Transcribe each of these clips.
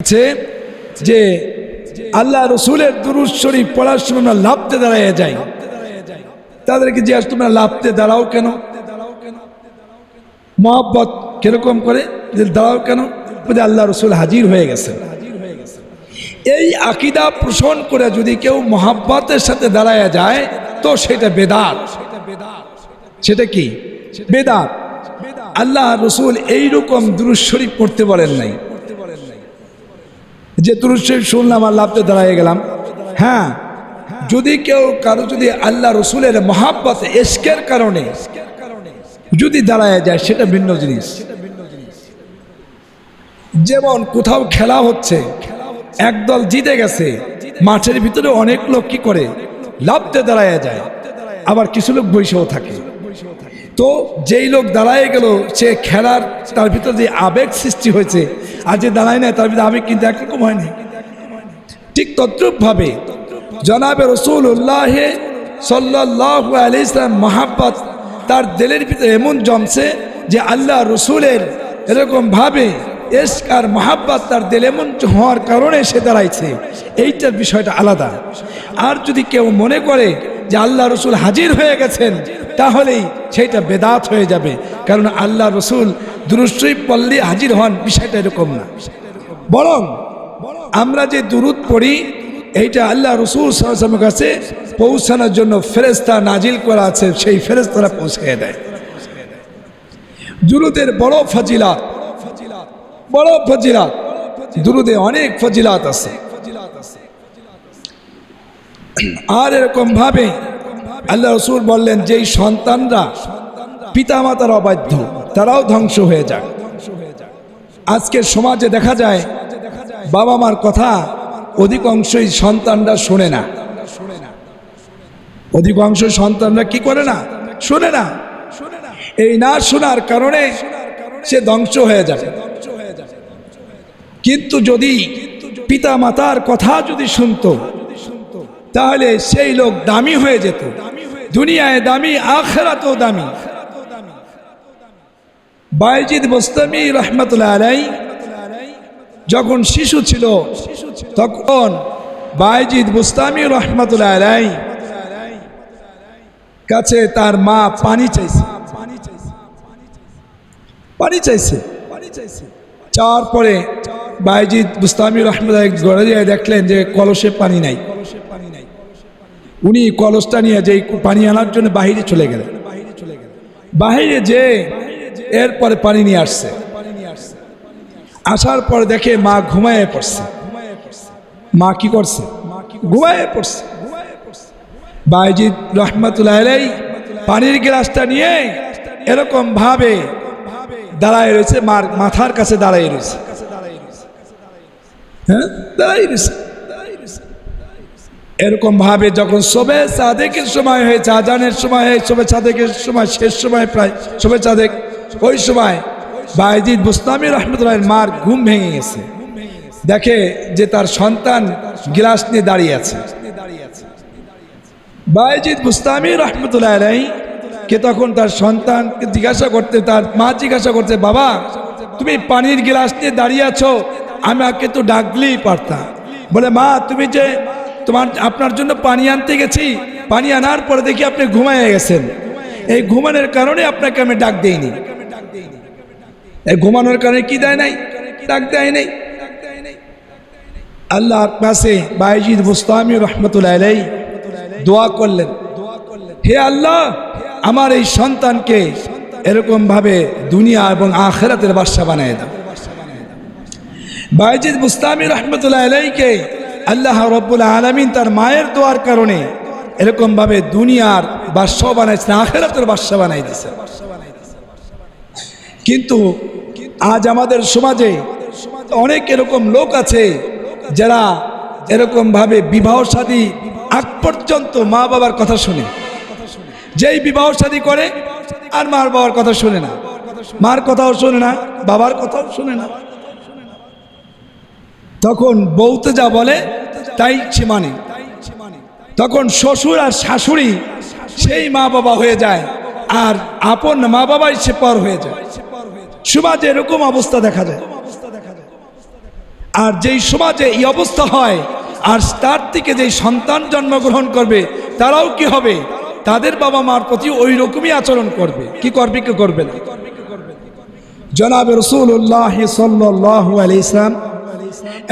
আছে যে আল্লাহ রসুলের দুরূদ শরীফ পড়ার সময় আমরা লাফতে দাঁড়ায় যাই। তাদেরকে জিজ্ঞাস তোমরা লাফতে দাঁড়াও কেন? মহব্বত কিরকম করে দাঁড়াও কেন? বলে আল্লাহ রসুল হাজির হয়ে গেছে। এই আকীদা পোষণ করে যদি কেউ মহব্বতের সাথে দাঁড়ায় যায় তো সেটা বেদাত। সেটা কি বেদাত? আল্লাহ রসুল এইরকম দুরূদ শরীফ পড়তে বলেন নাই যে দুরূদ শরীফ শুনলাম আর লাফতে দাঁড়ায় গেলাম। হ্যাঁ, যদি কেউ কারো যদি আল্লাহ রসুলের মহাব্বত ইশকের কারণে যদি দাঁড়ায় যায় সেটা ভিন্ন জিনিস। যেমন কোথাও খেলা হচ্ছে, একদল জিতে গেছে, মাঠের ভিতরে অনেক লোক কি করে লাফতে দাঁড়ায় যায়, আবার কিছু লোক বসেও থাকে। তো যেই লোক দাঁড়ায় গেল সে খেলার তার ভিতরে যে আবেগ সৃষ্টি হয়েছে, আর যে দাঁড়ায় না তার ভিতরে আবেগ কিন্তু একরকম হয়নি। ঠিক তদ্রূপভাবে জনাবে রাসূলুল্লাহ সাল্লাল্লাহু আলাইহি ওয়াসাল্লাম মহাব্বত তার দিলের ভিতরে এমন জমছে যে আল্লাহ রসুলের এরকম ভাবে ইশক আর মহাব্বত তার দিলে এমন হওয়ার কারণে সে দাঁড়াইছে, এইটার বিষয়টা আলাদা। আর যদি কেউ মনে করে যে আল্লাহ রসুল হাজির হয়ে গেছেন তাহলেই সেইটা বেদাত হয়ে যাবে, কারণ আল্লাহ রসুল দুরূদ শরীফ পড়লে হাজির হন বিষয়টা এরকম না। বরং আমরা যে দুরূদ পড়ি এইটা আল্লাহ রসুল সাল্লাল্লাহু আলাইহি ওয়াসাল্লামের কাছে পৌঁছানোর জন্য ফেরেশতা নাজিল করা আছে, সেই ফেরেশতারা পৌঁছে দেয়। দুরূদের বড় ফজিলাত, বড় ফজিলাত, দুরূদে অনেক ফজিলাত আছে। আর এরকম ভাবে আল্লাহ রসুল বললেন যেই সন্তানরা পিতামাতার অবাধ্য তারাও ধ্বংস হয়ে যায়। আজকের সমাজে দেখা যায় বাবা মার কথা অধিকাংশই সন্তানরা শোনে না। অধিকাংশ সন্তানরা কি করে না, শোনে না। এই না শোনার কারণে সে ধ্বংস হয়ে যাবে। কিন্তু যদি পিতা মাতার কথা যদি শুনতো তাহলে সেই লোক দামি হয়ে যেত, দুনিয়ায় দামি আখিরাতেও দামি। বায়েজিদ বুস্তামি রহমতুল্লাহ আলাইহি যখন শিশু ছিল তখন বায়েজিদ বুস্তামি রহমতুল্লাহ আলাইহি কাছে তার মা পানি চাইছে, পানি চাইছে। চাওয়ার পরে বায়েজিদ বুস্তামি রহমতুল্লাহ ঘরে যেয়ে দেখলেন যে কলসে পানি নাই। উনি কলসটা নিয়ে যে পানি আনার জন্য বাহিরে চলে গেলেন। বাহিরে যে এরপরে পানি নিয়ে আসছে, আসার পর দেখে মা ঘুমায়ে পড়ছে। মা কি করছে? ঘুমায়ে পড়ছে। বায়েজিদ রহমতুল্লাহ আলাইহি পানির গ্লাসটা নিয়ে এরকম ভাবে দাঁড়ায় রয়েছে, মার মাথার কাছে দাঁড়ায় রয়েছে। হ্যাঁ, দাঁড়ায় রয়েছে। এরকম ভাবে যখন শবে সাদেকের সময় হয়েছে, আজানের সময় হয়ে শবে সাদেকের সময় শেষ সময় প্রায় শবে সাদেক, ওই সময় বায়েজিদ বুস্তামি রহমতুল্লাহ মার ঘুম ভেঙে গেছে। দেখে যে তার সন্তান গ্লাস নিয়ে দাঁড়িয়ে আছে। বায়েজিদ বুস্তামি রহমতুল্লাহ আলাইহি কে তখন তার সন্তানকে জিজ্ঞাসা করতে, তার মা জিজ্ঞাসা করতে, বাবা তুমি পানির গ্লাস নিয়ে দাঁড়িয়ে আছো, আমাকে তো ডাকলেই পারতা। বলে মা তুমি যে আপনার জন্য পানি আনতে গেছি, পানি আনার পরে দেখি আপনি ঘুমায় গেছেন, এই ঘুমানোর কারণে আপনাকে আমি ডাক দেইনি। এই ঘুমানোর কারণে কি দেয় নাই? ডাক দেয় নাই। আল্লাহর কাছে বায়েজিদ বুস্তামি রহমতুল্লাহ আলাইহি দোয়া করলেন, হে আল্লাহ আমার এই সন্তানকে এরকম ভাবে দুনিয়া এবং আখিরাতের বাদশা বানায় দাও। বায়েজিদ বুস্তামি রহমতুল্লাহ আলাইহিকে আল্লাহ রাব্বুল আলামিন তার মায়ের দোয়ার কারণে এরকম ভাবে দুনিয়ার বাদশা বানাইছেন, আখিরাতের বাদশা বানাই দিয়েছেন। কিন্তু আজ আমাদের সমাজে অনেক এরকম লোক আছে যারা এরকম ভাবে বিবাহ শাদী আগ পর্যন্ত মা বাবার কথা শুনে, যেই বিবাহ শাদী করে আর মার বাবার কথা শুনে না, মার কথাও শুনে না, বাবার কথাও শুনে না। তখন বউতে যা বলে তাই সে মানে। তখন শ্বশুর আর শাশুড়ি সেই মা বাবা হয়ে যায়, আর আপন মা বাবাই সে পর হয়ে যায়। সমাজে এরকম অবস্থা দেখা যায়। আর যেই সমাজে এই অবস্থা হয় আর তার থেকে যেই সন্তান জন্মগ্রহণ করবে তারাও কি হবে, তাদের বাবা মার প্রতি ওই রকমই আচরণ করবে। কি করবে কি করবে না? জনাবে রাসূলুল্লাহ সাল্লাল্লাহু আলাইহি সাল্লাম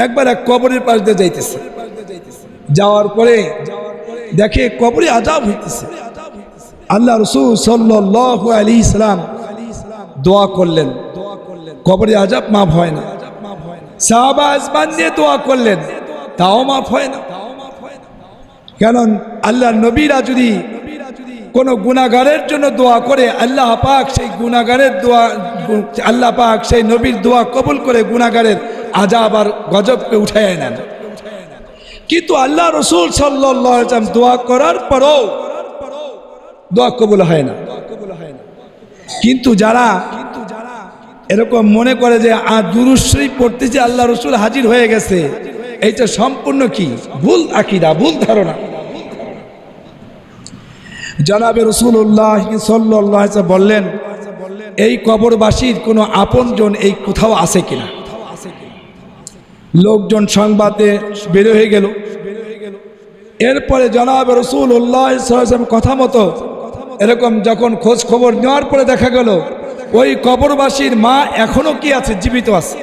একবার এক কবরের পাশ দিয়ে যাইতেছে, যাওয়ার পরে দেখে কবরে আযাব হইতেছে। আল্লাহ রাসূল সাল্লাল্লাহু আলাইহি সাল্লাম দোয়া করলেন, কবরে আযাব মাফ হয় না। সাহাবা আসমান দিয়ে দোয়া করলেন, তাও মাফ হয় না। কারণ আল্লাহর নবীরা যদি কোন গুনাহগারের জন্য দোয়া করে আল্লাহ পাক সেই গুনাহগারের দোয়া, আল্লাহ পাক সেই নবীর দোয়া কবুল করে গুনাহগারের আযাব আর গজবকে উঠায় নেন। কিন্তু আল্লাহ রাসূল সাল্লাল্লাহু আলাইহি ওয়াসাল্লাম দোয়া করার পরও দোয়া কবুল হয় না। কিন্তু যারা এরকম মনে করে যে দুরূদ শরীফ পড়তেছে আল্লাহ রাসূল হাজির হয়ে গেছে, এইটা সম্পূর্ণ কি ভুল আকীদা, ভুল ধারণা। জনাবে রাসূলুল্লাহ সাল্লাল্লাহু আলাইহি ওয়াসাল্লাম বললেন, এই কবরবাসীর কোনো আপনজন এই কোথাও আছে কিনা? লোকজন সংবাদে বের হয়ে গেল। এরপরে জনাবে রাসূলুল্লাহ সাল্লাল্লাহু আলাইহি ওয়াসাল্লাম কথা মতো এরকম যখন খোঁজ খবর নেওয়ার পরে দেখা গেল ওই কবরবাসীর মা এখনো কি আছে, জীবিত আছে।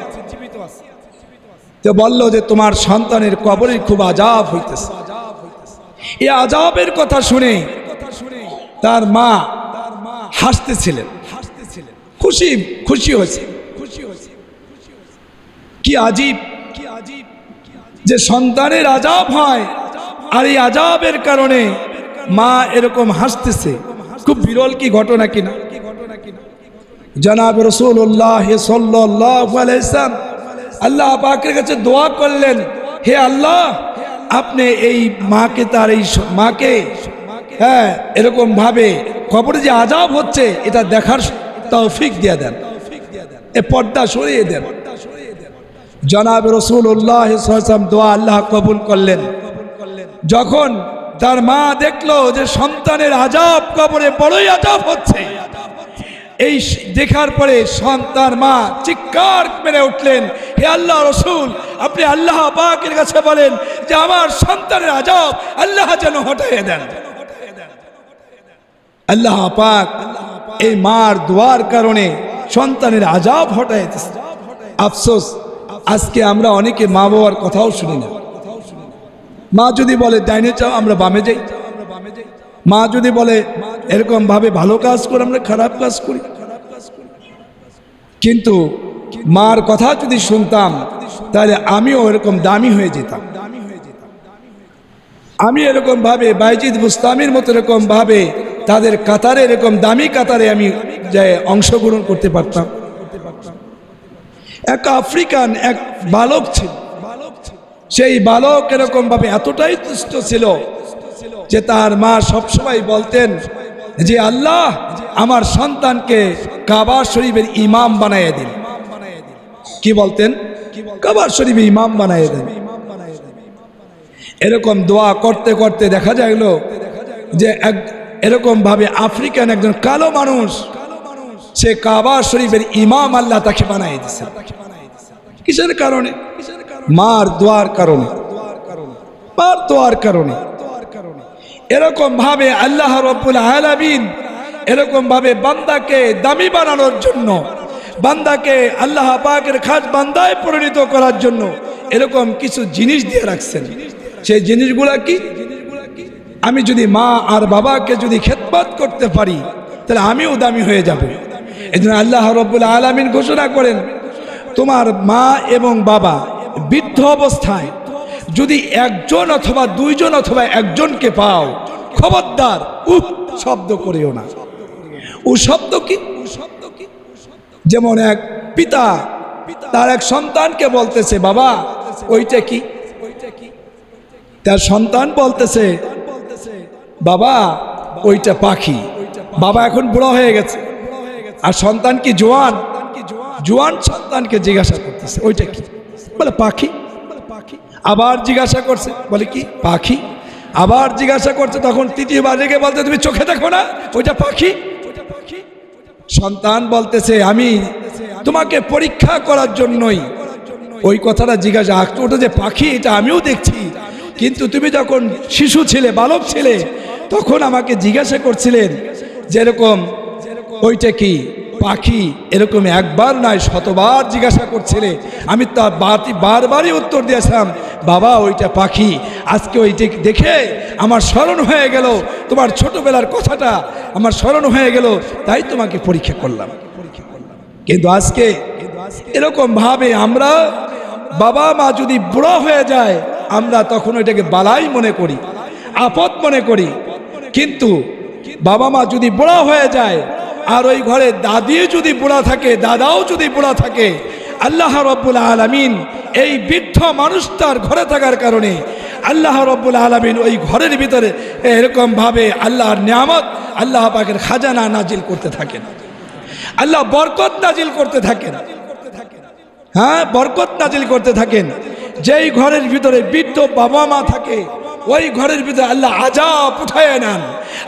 তো বলল যে তোমার সন্তানের কবরে খুব আযাব হইতেছে। এই আযাবের কথা শুনে তার মা হাসতেছিলেন, খুশি হয়েছে। কি আজীব যে সন্তানের আযাব হয় আর এই আযাবের কারণে মা এরকম হাসতেছে, খুব বিরল কি ঘটনা কিনা। জনাব রাসূলুল্লাহ সাল্লাল্লাহু আলাইহি ওয়াসাল্লাম আল্লাহ পাকের কাছে দোয়া করলেন, হে আল্লাহ আপনি এই মাকে, তার এই মাকে এরকম ভাবে কবরে যে আযাব হচ্ছে এটা দেখার তৌফিক দিয়ে দেন, এ পর্দা সরিয়ে দেন। জনাব রাসূলুল্লাহ সাল্লাল্লাহু আলাইহি ওয়াসাল্লাম দোয়া আল্লাহ কবুল করলেন। যখন তার মা দেখলো যে সন্তানের আযাব, কবরে বড়ই আযাব হচ্ছে, এই দেখার পরে সন্তান মা চিৎকার মেরে উঠলেন, হে আল্লাহ রাসূল আপনি আল্লাহ পাকের কাছে বলেন যে আমার সন্তানের আযাব আল্লাহ যেন হটাইয়ে দেন। আল্লাহ পাক এই মার দোয়ার কারণে সন্তানের আযাব হটাইয়ে দিয়েছে। আফসোস আজকে আমরা অনেকে মা বাবার কথাও শুনি না। মা যদি বলে ডাইনে যাও আমরা বামে যাই, মা যদি বলে এরকম ভাবে ভালো কাজ করে আমরা খারাপ কাজ করি। কিন্তু মার কথা যদি শুনতাম তাহলে আমিও এরকম দামি হয়ে যেতাম। আমি এরকম ভাবে বাইজিদ বুস্তামির মতো এরকম ভাবে তাদের কাতারে, এরকম দামি কাতারে আমি অংশগ্রহণ করতে পারতাম। এক আফ্রিকান এক বালক ছিল, সেই বালক এরকম ভাবে এতটাই তুষ্ট ছিল যে তার মা সবসময় বলতেন যে আল্লাহ আমার সন্তানকে কাবা শরীফের ইমাম বানাইয়ে দিন। কি বলতেন? কাবা শরীফের ইমাম বানাইয়ে দেন। এরকম দোয়া করতে করতে দেখা যায় যে এরকম ভাবে আফ্রিকান একজন কালো মানুষ, সে কাবা শরীফের ইমাম আল্লাহ তাকে বানাইয়ে দিয়েছে। কিসের কারণে? মার দোয়ার কারণে, মার দোয়ার কারণে। এরকম ভাবে আল্লাহ রাব্বুল আলামিন এরকম ভাবে বান্দাকে দামি বানানোর জন্য, বান্দাকে আল্লাহ পাকের খাস বান্দায় পরিণত করার জন্য এরকম কিছু জিনিস দিয়ে রাখছেন। সেই জিনিসগুলা কি? আমি যদি মা আর বাবাকে যদি খেদমত করতে পারি তাহলে আমিও দামি হয়ে যাব। এজন্য আল্লাহ রাব্বুল আলামিন ঘোষণা করেন, তোমার মা এবং বাবা বৃদ্ধ অবস্থায় যদি একজন অথবা দুইজন অথবা একজনকে পাও, খবরদার উহ শব্দ করিও না। ও শব্দ কি? যেমন এক পিতা তার এক সন্তানকে বলতেছে, বাবা ওইটা কি? তার সন্তান বলতেছে, বাবা ওইটা পাখি। বাবা এখন বুড়ো হয়ে গেছে আর সন্তান কি জোয়ান? জোয়ান সন্তানকে জিজ্ঞাসা করতেছে ওইটা কি? বলে পাখি। আবার জিজ্ঞাসা করছে, বলে কি? পাখি। আবার জিজ্ঞাসা করছে, তখন তৃতীয়বার রেগে বলতে, তুমি চোখে দেখো না ওইটা পাখি? সন্তান বলতেছে, আমি তোমাকে পরীক্ষা করার জন্যই ওই কথাটা জিজ্ঞাসা, ওটা যে পাখি এটা আমিও দেখছি, কিন্তু তুমি যখন শিশু ছিলে, বালক ছিলে, তখন আমাকে জিজ্ঞাসা করছিলেন যে এরকম ওইটা কি পাখি, এরকম একবার নয় শতবার জিজ্ঞাসা করছিলে। আমি তার বারবারই উত্তর দিয়েছিলাম, বাবা ওইটা পাখি। আজকে ওইটা দেখে আমার স্মরণ হয়ে গেল, তোমার ছোটবেলার কথাটা আমার স্মরণ হয়ে গেল, তাই তোমাকে পরীক্ষা করলাম। কিন্তু আজকে এরকম ভাবে আমরা, বাবা মা যদি বুড়া হয়ে যায়, আমরা তখন ওইটাকে বালাই মনে করি, আপদ মনে করি। কিন্তু বাবা মা যদি বুড়া হয়ে যায়, আর ওই ঘরে দাদি যদি বুড়া থাকে, দাদাও যদি বুড়া থাকে, আল্লাহ রাব্বুল আলামিন এই বৃদ্ধ মানুষটার ঘরে থাকার কারণে আল্লাহ রাব্বুল আলামিন ওই ঘরের ভিতরে এরকম ভাবে আল্লাহর নিয়ামত, আল্লাহ পাকের খাজানা নাজিল করতে থাকেন, আল্লাহ বরকত নাজিল করতে থাকেন। হ্যাঁ, বরকত নাজিল করতে থাকেন। যেই ঘরের ভিতরে বৃদ্ধ বাবা মা থাকে, ওই ঘরের ভিতরে আল্লাহ আযাব উঠায় নেন,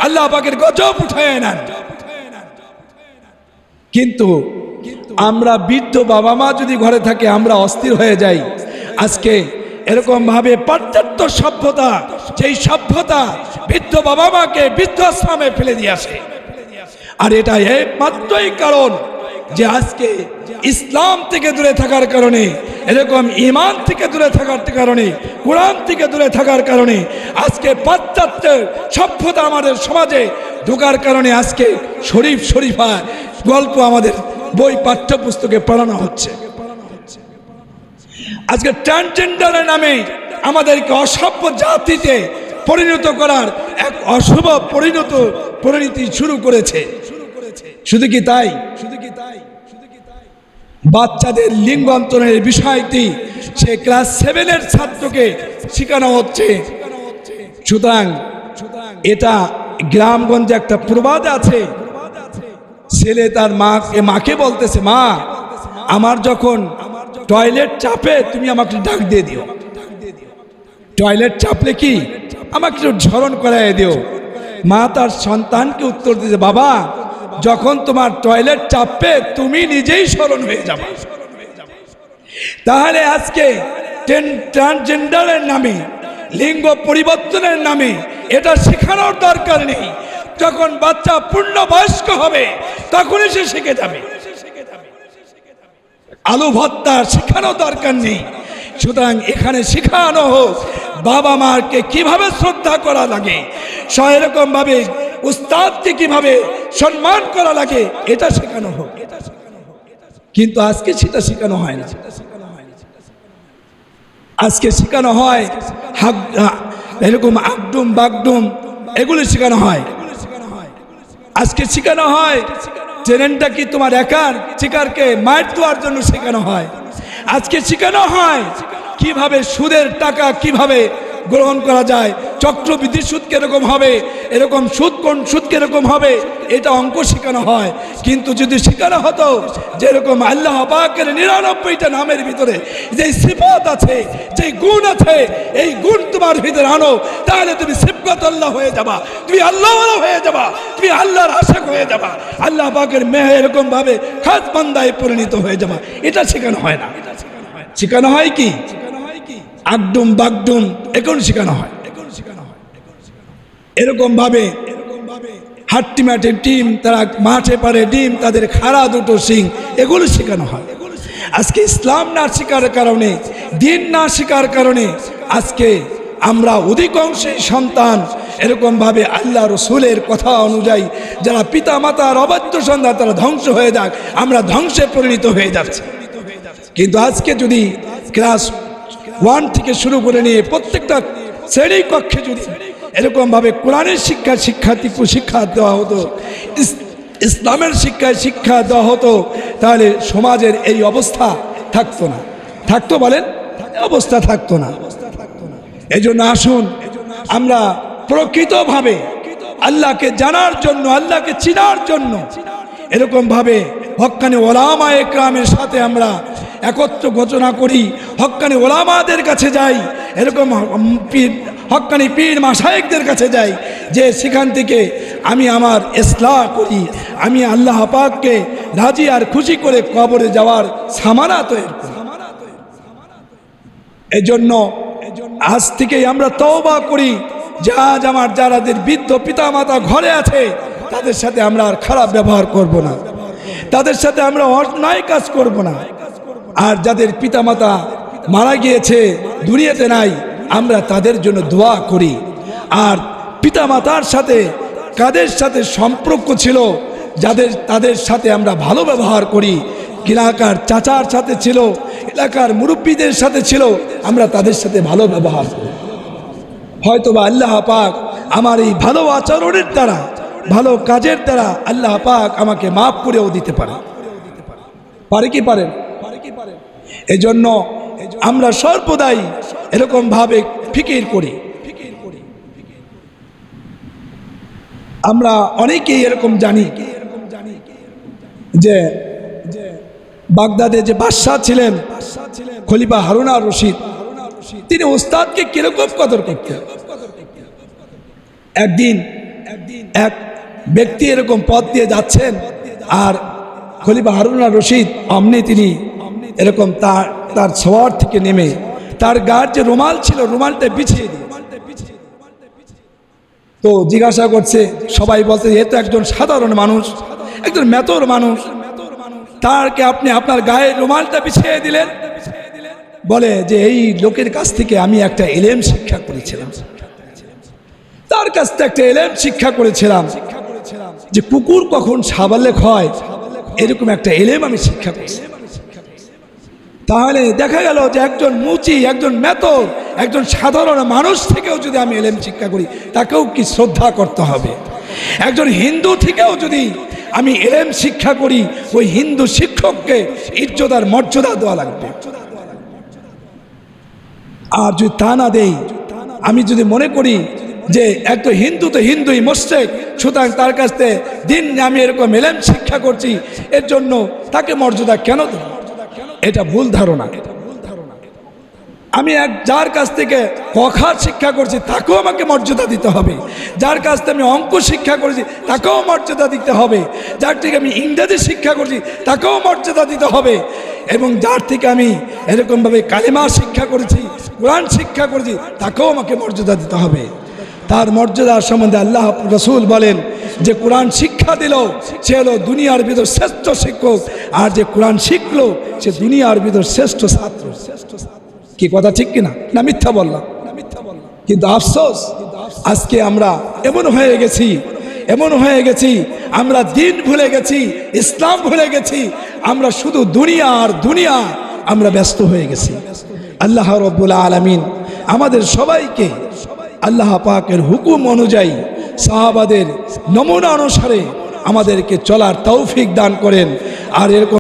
আল্লাহ পাকের গজব উঠায় নেন। কিন্তু আমরা বৃদ্ধ বাবা মা যদি ঘরে থাকে, আমরা অস্থির হয়ে যাই। আজকে এরকম ভাবে পাশ্চাত্য সভ্যতা, যেই সভ্যতা বৃদ্ধ বাবা মাকে বৃদ্ধাশ্রমে ফেলে দিয়ে আসে, আর এটা একমাত্রই কারণ যে আজকে ইসলাম থেকে দূরে থাকার কারণে, এরকম ঈমান থেকে দূরে থাকার কারণে, কোরআন থেকে দূরে থাকার কারণে, আজকে পাশ্চাত্য সভ্যতা আমাদের সমাজে ঢোকার কারণে আজকে শরীফ শরীফা গল্প আমাদের বই পাঠ্যপুস্তকে পড়ানো হচ্ছে। আজকে ট্রান্সজেন্ডারের নামে আমাদেরকে অসভ্য জাতিতে পরিণত করার এক অশুভ পরিণতি শুরু করেছে। শুধু কি তাই, বাচ্চাদের লিঙ্গান্তরের বিষয়টি সে ক্লাস 7-এর ছাত্রকে শেখানো হচ্ছে। সুতরাং এটা গ্রামগঞ্জে একটা প্রবাদ আছে, ছেলে তার মাকে বলতেছে, মা আমার যখন টয়লেট চাপে তুমি আমাকে ডাক দিয়ে দিও, টয়লেট চাপলে কি আমাকে একটু স্মরণ করাই দিও। মা তার সন্তানকে উত্তর দিয়েছে, বাবা যখন তোমার টয়লেট চাপবে তুমি নিজেই স্মরণ হয়ে যাবে। তাহলে আজকে ট্রান্সজেন্ডারের নামে, লিঙ্গ পরিবর্তনের নামে এটা শেখানোর দরকার নেই। যখন বাচ্চা পূর্ণবয়স্ক হবে তখনই সে শিখে যাবে। আলু ভর্তা শেখানোর দরকার নেই। সুতরাং এখানে শেখানো হোক বাবা মাকে কিভাবে শ্রদ্ধা করা লাগে, সেরকম ভাবে উস্তাদকে কিভাবে সম্মান করা লাগে, এটা শেখানো হোক। কিন্তু আজকে সেটা শেখানো হয় না। আজকে শেখানো হয় এরকম আগডুম বাগডুম, এগুলি শেখানো হয়। আজকে শেখানো হয় ট্রেনটা কি তোমার একার, চিকারকে মার দেওয়ার জন্য শেখানো হয়। আজকে শেখানো হয় কিভাবে সুদের টাকা কিভাবে গ্রহণ করা যায়, চক্রবৃদ্ধি সুদ কিরকম হবে, এরকম সুদ কোন সুদ কিরকম হবে, এটা অঙ্ক শেখানো হয়। কিন্তু যদি শেখানো হতো যেরকম আল্লাহ পাকের 99টা নামের ভিতরে যে সিফাত আছে, যে গুণ আছে, এই গুণ তোমার ভিতরে আনো, তাহলে তুমি সিফাতুল্লাহ হয়ে যাবা, তুমি আল্লাহওয়ালা হয়ে যাবা, তুমি আল্লাহর আশিক হয়ে যাবা, আল্লাহ পাকের মেয়ে এরকম ভাবে খাস বান্দায় পরিণত হয়ে যাবা। এটা শেখানো হয় না। শেখানো হয় কি আগডুম বাগডুম, এখন শেখানো হয় এরকম ভাবে হাট্টি মাঠে টিম, তারা মাঠে পারে ডিম, তাদের খাড়া দুটো সিং, এগুলো শেখানো হয়। আজকে ইসলাম না শেখার কারণে, দিন না শেখার কারণে আজকে আমরা অধিকাংশই সন্তান এরকম ভাবে আল্লাহ রসুলের কথা অনুযায়ী যারা পিতা মাতার অবাধ্য সন্তান, তারা ধ্বংস হয়ে যাক, আমরা ধ্বংসে পরিণত হয়ে যাচ্ছে। কিন্তু আজকে যদি ক্লাস 1 থেকে শুরু করে নিয়ে প্রত্যেকটা শ্রেণী কক্ষে যদি এরকম ভাবে কোরআনের শিক্ষা দেওয়া হতো, ইসলামের শিক্ষা দেওয়া হতো, তাহলে সমাজের এই অবস্থা থাকতো না। থাকতো বলেন? অবস্থা থাকতো না। এই জন্য আসুন আমরা প্রকৃতভাবে আল্লাহকে জানার জন্য, আল্লাহকে চিনার জন্য এরকম ভাবে হক্কানি ওলামায়ে কেরামের সাথে আমরা একত্র ঘোষণা করি, হক্কানি ওলামাদের কাছে যাই, এরকম হক্কানি পীর মাশায়েখদের কাছে যাই, যে সেখান থেকে আমি আমার ইসলাহ করি, আমি আল্লাহ পাককে রাজি আর খুশি করে কবরে যাওয়ার সামানা তৈরি করি। এজন্য আজ থেকেই আমরা তওবা করি যে আজ আমার যাদের বৃদ্ধ পিতামাতা ঘরে আছে তাদের সাথে আমরা আর খারাপ ব্যবহার করব না, তাদের সাথে আমরা অন্যায় কাজ করব না। আর যাদের পিতামাতা মারা গিয়েছে, দুনিয়াতে নাই, আমরা তাদের জন্য দোয়া করি। আর পিতামাতার সাথে কাদের সাথে সম্পর্ক ছিল, তাদের সাথে আমরা ভালো ব্যবহার করি। এলাকার চাচার সাথে ছিল, এলাকার মুরব্বীদের সাথে ছিল, আমরা তাদের সাথে ভালো ব্যবহার করি। হয়তোবা আল্লাহ পাক আমার এই ভালো আচরণের দ্বারা, ভালো কাজের দ্বারা আল্লাহ পাক আমাকে মাফ করেও দিতে পারে। পারে কি পারেন? এজন্য আমরা সর্বদাই এরকম ভাবে ফিকির করি। আমরা অনেকেই এরকম জানি যে বাগদাদে যে বাদশাহ ছিলেন খলিফা হারুন আর রশিদ, তিনি ওস্তাদকে কিরকম কদর করতেন। একদিন এক ব্যক্তি এরকম পথ দিয়ে যাচ্ছেন, আর খলিফা হারুন আর রশিদ অমনি তিনি এরকম তার সওয়ার থেকে নেমে তার গায়ের যে রুমাল ছিল রুমালটা বিছিয়ে দিয়ে, তো জিজ্ঞাসা করছে, সবাই বলছে এ তো একজন সাধারণ মানুষ, একজন মেতর মানুষ, তারকে আপনি আপনার গায়ে রুমালটা বিছিয়ে দিলেন। বলে যে এই লোকের কাছ থেকে আমি একটা ইলম শিক্ষা করেছিলাম, তার কাছ থেকে একটা ইলম শিক্ষা করেছিলাম যে কুকুর কখন সাবালেক হয়, এরকম একটা ইলম আমি শিক্ষা করেছি। তাহলে দেখা গেল যে একজন মুচি, একজন মেতর, একজন সাধারণ মানুষ থেকেও যদি আমি ইলম শিক্ষা করি, তাকেও কি শ্রদ্ধা করতে হবে। একজন হিন্দু থেকেও যদি আমি ইলম শিক্ষা করি, ওই হিন্দু শিক্ষককে ইজ্জত আর মর্যাদা দেওয়া লাগবে। আর যদি তা না দেই, আমি যদি মনে করি যে একটা হিন্দু তো হিন্দুই, মুশরিক, সুতরাং তার কাছ থেকে দিন আমি এরকম ইলম শিক্ষা করছি, এর জন্য তাকে মর্যাদা কেন দেব? এটা ভুল ধারণা। আমি যার কাছ থেকে কখার শিক্ষা করছি তাকেও আমাকে মর্যাদা দিতে হবে, যার কাছ থেকে আমি অঙ্ক শিক্ষা করেছি তাকেও মর্যাদা দিতে হবে, যার থেকে আমি ইংরেজি শিক্ষা করছি তাকেও মর্যাদা দিতে হবে, এবং যার থেকে আমি এরকমভাবে কালেমা শিক্ষা করেছি, কোরআন শিক্ষা করেছি, তাকেও আমাকে মর্যাদা দিতে হবে। তার মর্যাদার সম্বন্ধে আল্লাহ রসুল বলেন যে কোরআন শিক্ষা দিল সে হলো দুনিয়ার ভিতর শ্রেষ্ঠ শিক্ষক, আর যে কোরআন শিখলো সে দুনিয়ার ভিতর শ্রেষ্ঠ ছাত্র। কি কথা ঠিক কিনা? না মিথ্যা বললাম? কিন্তু আফসোস, আজকে আমরা এমন হয়ে গেছি, আমরা দিন ভুলে গেছি, ইসলাম ভুলে গেছি, আমরা শুধু দুনিয়া আর দুনিয়া আমরা ব্যস্ত হয়ে গেছি। আল্লাহ রাব্বুল আলামিন আমাদের সবাইকে আল্লাহ পাকের হুকুম অনুযায়ী, সাহাবাদের নমুনা অনুসারে আমাদেরকে চলার তৌফিক দান করেন। আর এরকম